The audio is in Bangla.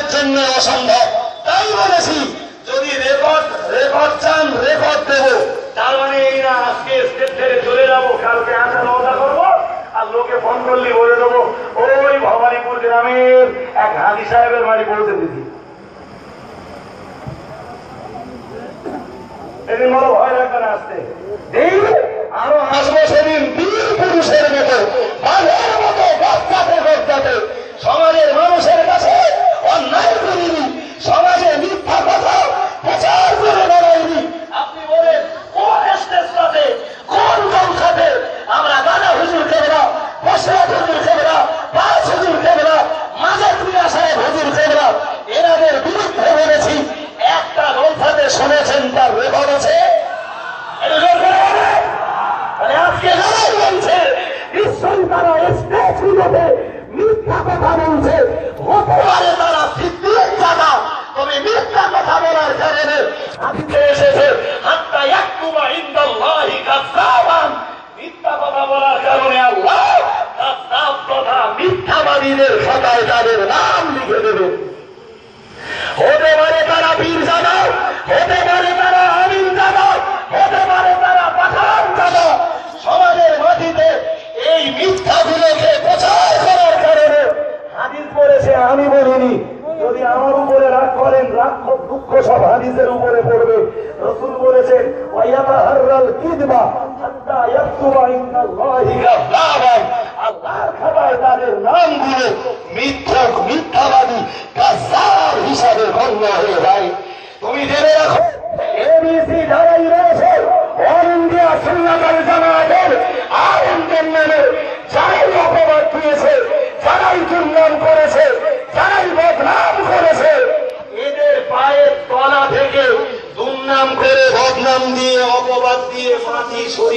আমাদের জন্য অসম্ভব। তাই বলেছি যদি রেকর্ড চান রেকর্ড দেব। তার মানে এই না আজকে স্টেট থেকে চলে যাবো, কালকে আসা রওনা করবো, আর লোকে ফোন করলে বলে দেবো ওই ভবানীপুর গ্রামের এক হাজি সাহেবের বাড়ি পৌঁছে দিদি। এদিন বড় ভয় লাগবে না আসতে, আরো আসবো সেদিন বীর পুরুষের মতো, বাঘের মতো গর্জাতে গর্জাতে সমাজের মানুষের কাছে অন্যায় করিনি, সমাজে মিথ্যা কথা প্রচার করে বেড়াইনি। আপনি বলেন কোন স্টেজটাতে কোন দলটাতে আমরা দাদা হুজুর খেবরা, বসরা হুজুর খেবরা, পাঁচ হুজুর খেবরা, মাজার প্রিয়া সাহেব হুজুর খেবরা এনাদের বিরুদ্ধে বলেছি? একটা দলটাতে শুনেছেন তার রেকর্ড আছে? আজকে যারাই বলছে নিশ্চয়ই তারা স্টেজগুলোতে মিথ্যা কথা বলছে, হতে পারে তারা সিদ্দিক জানা, তবে মিথ্যা কথা বলার কারণে আজকে এসেছে হাত্তা ইয়াকতুবা ইনদাল্লাহি কাযাবান। মিথ্যা কথা বলার কারণে আল্লাহ কাযাব তথা মিথ্যাবাদীদের খাতায় তাদের নাম লিখে দেবে। হতে পারে তারা পীর জানা, হতে পারে তারা আমিন জানা, হতে পারে তারা পাঠান জানা। সমাজের মাটিতে এই মিথ্যাগুলোকে প্রচার করার কারণে হাদিস বলেছে, আমি বলিনি। যদি আমার উপরে রাগ করেন, রাগ দুঃখ সব হাদিসের উপরে পড়বে। রাসূল বলেছেন ওয়ায়াতাহাররাল কিযবা হাত্তা ইয়াকতুবা ইনদাল্লাহি কাযাবান। আল্লাহর খাতায় তাদের নামগুলো মিথ্যাবাদী কাযাব হিসাবে গণ্য হয়ে যায়। তুমি জেনে রাখো এবিসি যারাই রয়েছে অল ইন্ডিয়া সুন্নাত ওয়াল জামাতের আলেমদের নামে যারাই অপবাদ দিয়েছে, যারাই দুর্নাম করেছে, যারাই বদনাম করেছে, এদের পায়ের তলা থেকে দুর্নাম করে বদনাম দিয়ে অপবাদ দিয়ে মাটি সরিয়ে